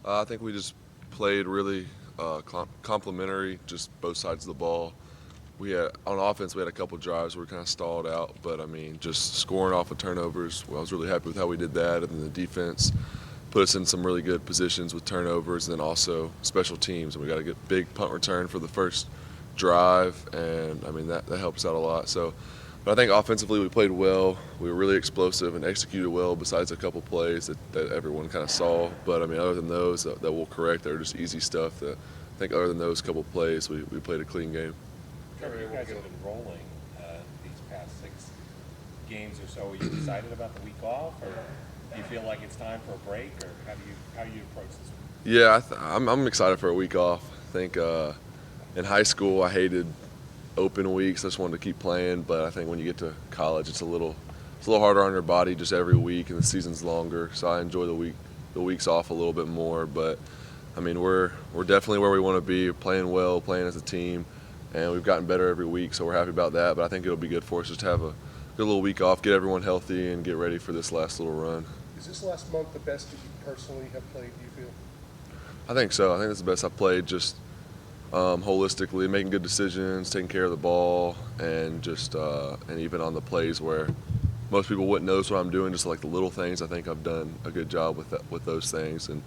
I think we just played really complimentary, just both sides of the ball. We had on offense, we had a couple drives where we kind of stalled out, but I mean, just scoring off of turnovers. Well, I was really happy with how we did that, and then the defense put us in some really good positions with turnovers, and then also special teams. And we got a good big punt return for the first drive, and I mean that helps out a lot. So, but I think offensively we played well. We were really explosive and executed well. Besides a couple plays that everyone kind of saw, but I mean other than those that we'll correct, they're just easy stuff. That I think other than those couple plays, we played a clean game. Trevor, you guys have been rolling these past 6 games or so. Are you excited about the week off, or do you feel like it's time for a break, or how do you approach this week? Yeah, I'm excited for a week off. I think in high school I hated open weeks. I just wanted to keep playing, but I think when you get to college, it's a little harder on your body just every week, and the season's longer. So I enjoy the weeks off a little bit more. But I mean, we're definitely where we want to be. We're playing well, playing as a team, and we've gotten better every week. So we're happy about that. But I think it'll be good for us just to have a good little week off, get everyone healthy, and get ready for this last little run. Is this last month the best that you personally have played, do you feel? I think so. I think it's the best I've played, just holistically, making good decisions, taking care of the ball, and just and even on the plays where most people wouldn't notice what I'm doing, just like the little things. I think I've done a good job with those things, and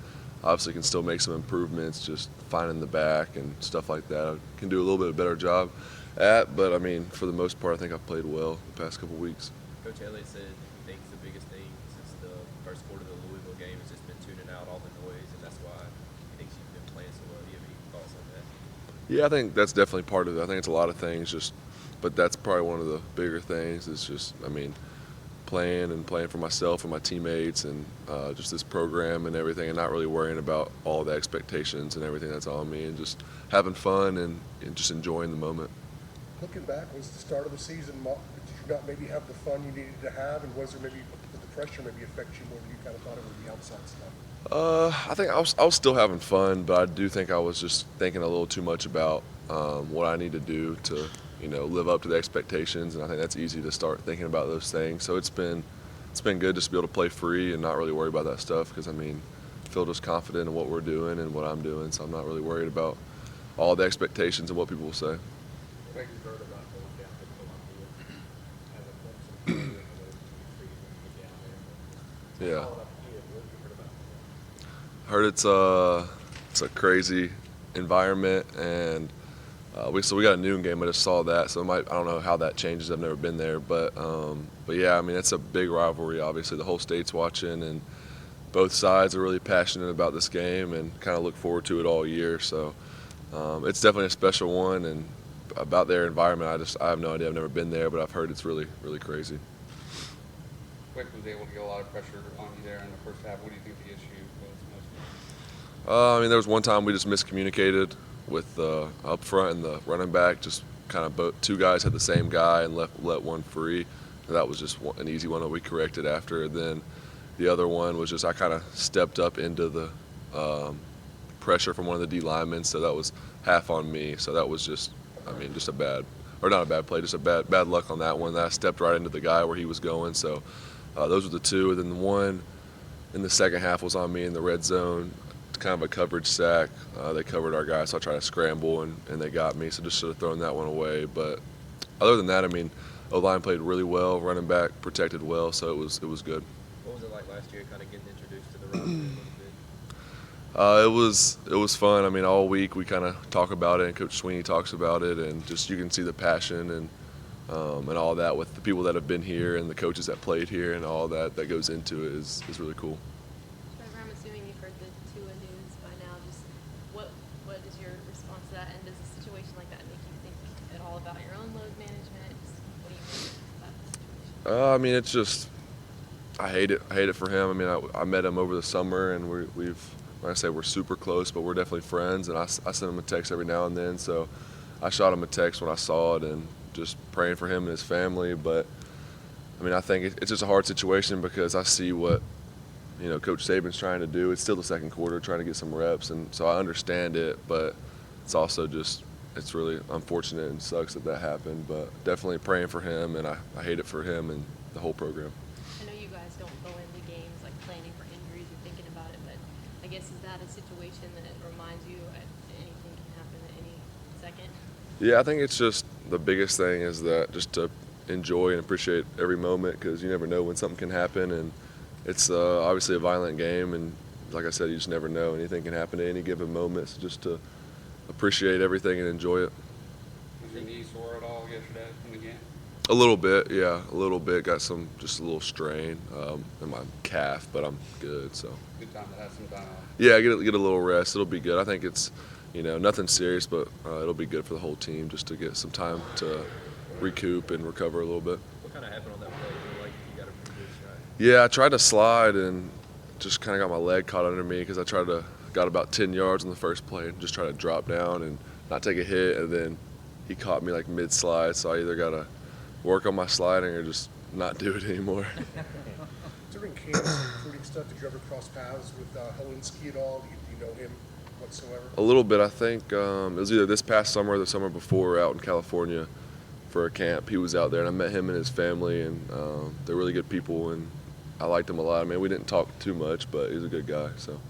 obviously can still make some improvements, just finding the back and stuff like that. I can do a little bit better job at, but I mean, for the most part, I think I've played well the past couple weeks. Coach Elliott said he thinks the biggest thing since the first quarter of the Louisville game has just been tuning out all the noise, and that's why he thinks you've been playing so well. Do you have any thoughts on that? Yeah, I think that's definitely part of it. I think it's a lot of things, but that's probably one of the bigger things. Is just, I mean, playing for myself and my teammates, and just this program and everything, and not really worrying about all the expectations and everything that's on me, and just having fun and just enjoying the moment. Looking back, was the start of the season, did you not maybe have the fun you needed to have, and was there maybe, did the pressure maybe affect you more than you kind of thought it would, the outside stuff? I think I was still having fun, but I do think I was just thinking a little too much about what I need to do to, live up to the expectations, and I think that's easy to start thinking about those things. So it's been good just to be able to play free and not really worry about that stuff, because I mean, I feel just confident in what we're doing and what I'm doing, so I'm not really worried about all the expectations and what people will say. Greg, you heard about going down to Columbia as a Clemson player, and those trees when you get down there. Yeah. Follow up to you. What have you heard about that? I heard it's a crazy environment, and we got a noon game. I just saw that, so I don't know how that changes. I've never been there, but yeah, I mean it's a big rivalry. Obviously, the whole state's watching, and both sides are really passionate about this game, and kind of look forward to it all year. So it's definitely a special one, and about their environment, I have no idea. I've never been there, but I've heard it's really really crazy. Quick was able to get a lot of pressure on you there in the first half. What do you think the issue was most? I mean, there was one time we just miscommunicated with up front and the running back. Just kind of both two guys had the same guy and let one free. And that was just an easy one that we corrected after. And then the other one was just I kind of stepped up into the pressure from one of the D linemen, so that was half on me. So that was just, I mean, just not a bad play, just a bad luck on that one. That I stepped right into the guy where he was going. So those were the two. And then the one in the second half was on me in the red zone. Kind of a coverage sack. They covered our guy, so I tried to scramble, and they got me. So just should have thrown that one away. But other than that, I mean, O-line played really well. Running back protected well, so it was good. What was it like last year, kind of getting introduced to the rivalry a little bit? It was fun. I mean, all week we kind of talk about it, and Coach Sweeney talks about it, and just you can see the passion and all that with the people that have been here and the coaches that played here, and all that goes into it is really cool. Trevor, I'm assuming you've heard the Tua news by now. Just what is your response to that? And does a situation like that make you think at all about your own load management? Just what do you think about the situation? I mean, it's just I hate it. I hate it for him. I mean, I met him over the summer, and we've like I say, we're super close, but we're definitely friends. And I send him a text every now and then. So I shot him a text when I saw it, and just praying for him and his family. But I mean, I think it's just a hard situation because I see what Coach Saban's trying to do. It's still the second quarter, trying to get some reps, and so I understand it. But it's also just it's really unfortunate and sucks that happened. But definitely praying for him, and I hate it for him and the whole program. I know you guys don't go into games like planning for injuries or thinking about it, but I I guess, is that a situation that reminds you that anything can happen at any second? Yeah, I think it's just the biggest thing is that just to enjoy and appreciate every moment because you never know when something can happen, and it's obviously a violent game, and like I said, you just never know. Anything can happen at any given moment, so just to appreciate everything and enjoy it. Was your knee sore at all yesterday in the game? A little bit, yeah, a little bit. Got just a little strain in my calf, but I'm good, so. Good time to have some time off. Yeah, get a little rest. It'll be good. I think it's, nothing serious, but it'll be good for the whole team just to get some time to recoup and recover a little bit. What kind of happened on that play? It looked like you got a pretty good shot. Yeah, I tried to slide and just kind of got my leg caught under me because I got about 10 yards on the first play and just tried to drop down and not take a hit, and then he caught me like mid-slide, so I either got to work on my sliding or just not do it anymore. During camp, recruiting stuff, did you ever cross paths with Helinski at all? Do you know him whatsoever? A little bit, I think. It was either this past summer or the summer before out in California for a camp. He was out there, and I met him and his family, and they're really good people, and I liked him a lot. I mean, we didn't talk too much, but he's a good guy. So.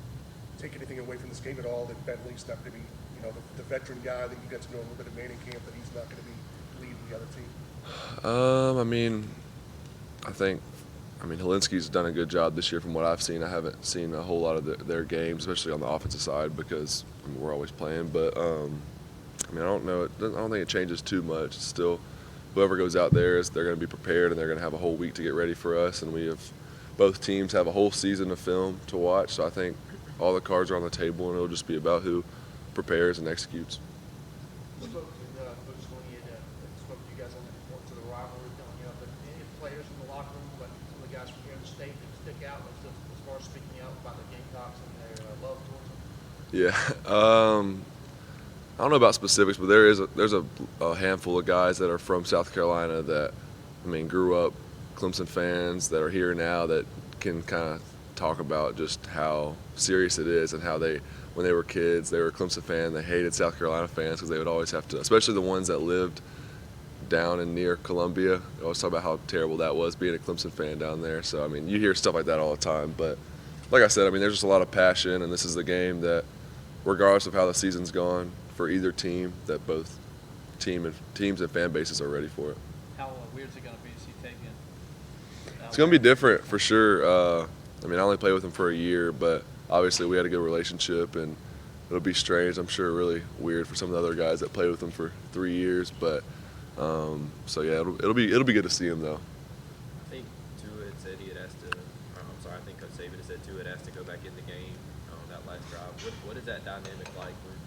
Take anything away from this game at all that Bentley's not going to be, the veteran guy that you got to know a little bit of Manning camp, that he's not going to be leading the other team? I mean, Helinski's done a good job this year from what I've seen. I haven't seen a whole lot of their games, especially on the offensive side, because we're always playing. But, I don't know. I don't think it changes too much. It's still, whoever goes out there, they're going to be prepared, and they're going to have a whole week to get ready for us. And both teams have a whole season of film to watch. So I think all the cards are on the table, and it'll just be about who prepares and executes. Spoke to Coach Sweeney and spoke to you guys on the importance of the rivalry coming up. But any players in the locker room, but some of the guys from here in the state that stick out as far as speaking out about the Gamecocks and their love towards them? Yeah. I don't know about specifics, but there's a handful of guys that are from South Carolina that, grew up Clemson fans that are here now that can kind of talk about just how serious it is and how when they were kids, they were a Clemson fan. They hated South Carolina fans because they would always have to, especially the ones that lived down and near Columbia. They always talk about how terrible that was being a Clemson fan down there. So, you hear stuff like that all the time. But like I said, there's just a lot of passion, and this is the game that, regardless of how the season's gone for either team, that both teams and fan bases are ready for it. How weird is it going to be to see taking? It's going to be different for sure. I only played with him for a year, but obviously we had a good relationship, and it'll be strange. I'm sure really weird for some of the other guys that played with him for 3 years, but so yeah, it'll be good to see him though. I think Tua had said he had asked to. I think Coach Saban had said Tua had asked to go back in the game on that last drive. What is that dynamic like when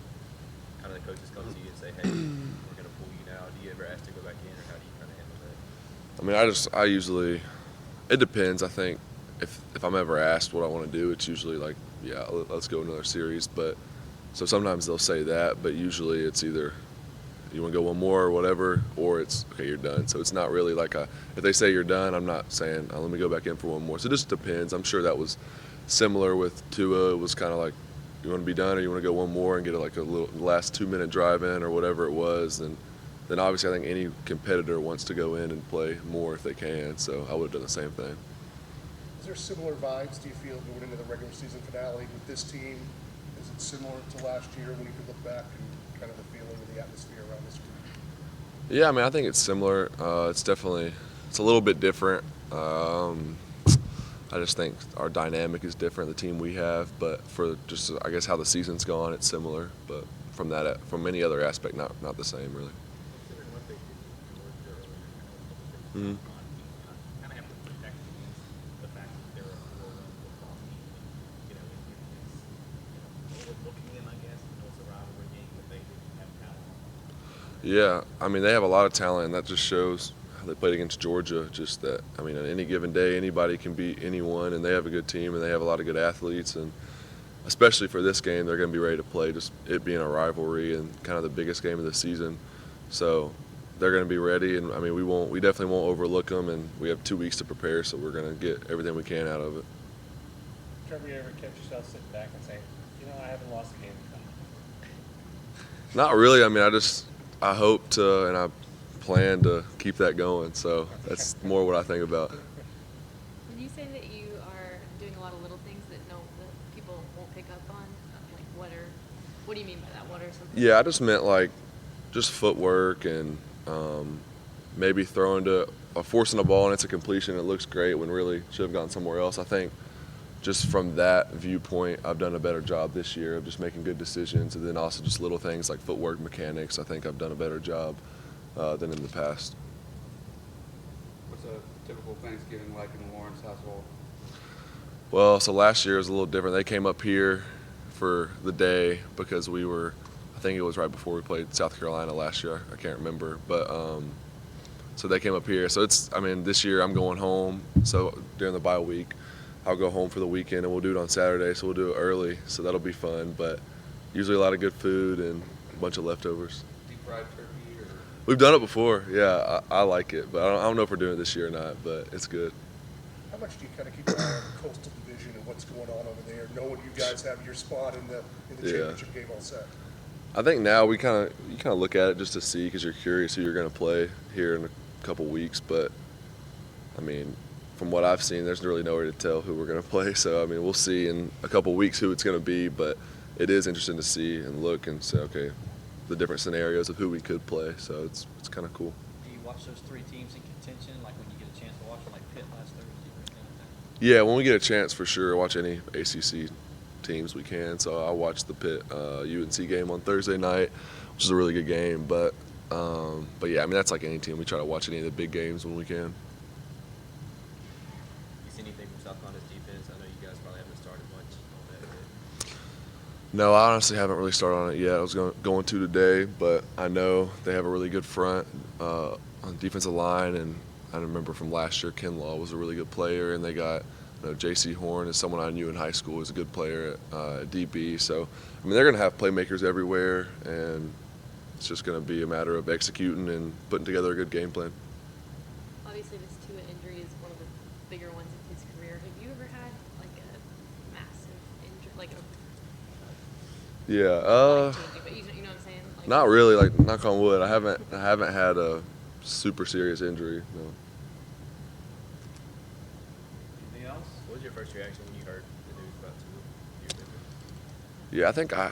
kind of the coaches come to you and say, "Hey, we're going to pull you now"? Do you ever ask to go back in, or how do you kind of handle that? I usually, it depends. I think if I'm ever asked what I want to do, it's usually like, yeah, let's go another series. But so sometimes they'll say that, but usually it's either you want to go one more or whatever, or it's okay, you're done. So it's not really like if they say you're done, I'm not saying let me go back in for one more. So it just depends. I'm sure that was similar with Tua. It was kind of like, you want to be done or you want to go one more and get a little last 2-minute drive in or whatever it was. And then obviously I think any competitor wants to go in and play more if they can. So I would have done the same thing. Is there similar vibes, do you feel, going into the regular season finale with this team? Is it similar to last year when you could look back and kind of the feeling and the atmosphere around this group? Yeah, I think it's similar. It's a little bit different. I just think our dynamic is different, the team we have, but for just, I guess, how the season's gone, it's similar. But from any other aspect, not the same, really. Considering what they did to Georgia earlier, Mm-hmm. kind of have to protect against the fact that they're a four-run football team. It's overlooking them, I guess. It's a rivalry game, but they have talent. Yeah, they have a lot of talent, and that just shows how they played against Georgia. Just that, on any given day, anybody can beat anyone, and they have a good team, and they have a lot of good athletes, and especially for this game, they're going to be ready to play, just it being a rivalry and kind of the biggest game of the season. So they're going to be ready, and we definitely won't overlook them, and we have 2 weeks to prepare, so we're going to get everything we can out of it. Trevor, you ever catch yourself sitting back and saying, I haven't lost a game? Not really. I hope to, and I plan to keep that going. So that's more what I think about. Would you say that you are doing a lot of little things that people won't pick up on? Like, what do you mean by that? What are some? Yeah, I just meant like just footwork and maybe throwing to forcing a ball and it's a completion. It looks great when really should have gone somewhere else. I think just from that viewpoint, I've done a better job this year of just making good decisions, and then also just little things like footwork, mechanics. I think I've done a better job than in the past. What's a typical Thanksgiving like in the Lawrence household? Well, so last year was a little different. They came up here for the day because I think it was right before we played South Carolina last year. I can't remember, but so they came up here. So this year I'm going home. So during the bye week, I'll go home for the weekend and we'll do it on Saturday. So we'll do it early. So that'll be fun. But usually a lot of good food and a bunch of leftovers. Deep fried turkey or? We've done it before. Yeah, I like it, but I don't know if we're doing it this year or not. But it's good. How much do you kind of keep an eye on the Coastal Division and what's going on over there, knowing you guys have your spot in the Yeah. championship game all set? I think now you kind of look at it just to see because you're curious who you're going to play here in a couple weeks. But I mean, from what I've seen, there's really nowhere to tell who we're going to play. So I mean, we'll see in a couple weeks who it's going to be. But it is interesting to see and look and say, okay, the different scenarios of who we could play. So it's kind of cool. Do you watch those three teams in contention, like when you get a chance to watch them, like Pitt last Thursday or anything like that? Yeah, when we get a chance, for sure, watch any ACC teams we can. So I watched the Pitt UNC game on Thursday night, which is a really good game. But yeah, I mean that's like any team. We try to watch any of the big games when we can. You see anything from South Carolina's defense? I know you guys probably haven't started much on that yet. No, I honestly haven't really started on it yet. I was going to today, but I know they have a really good front on the defensive line, and I remember from last year, Kinlaw was a really good player, and they got J.C. Horn is someone I knew in high school was a good player at DB. So, I mean, they're going to have playmakers everywhere, and it's just going to be a matter of executing and putting together a good game plan. Obviously, this Tua injury is one of the bigger ones in his career. Have you ever had like a massive injury, like a Yeah, life-changing, but you know what I'm saying? Like, not really. Like, knock on wood, I haven't had a super serious injury. No. Anything else? What was your first reaction when you heard the news about Tua? Yeah, I think I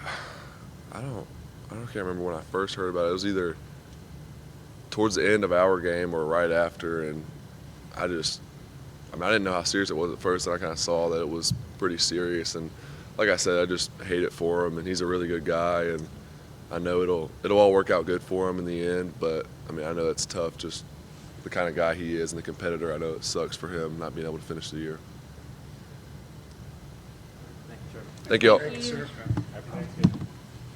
can't remember when I first heard about it. It was either towards the end of our game or right after, and I didn't know how serious it was at first, and I kind of saw that it was pretty serious. And like I said, I just hate it for him, and he's a really good guy, and I know it'll all work out good for him in the end. But I mean, I know it's tough, just the kind of guy he is and the competitor. I know it sucks for him not being able to finish the year. Thank you, Trevor. Thank you all. Thank you, sir.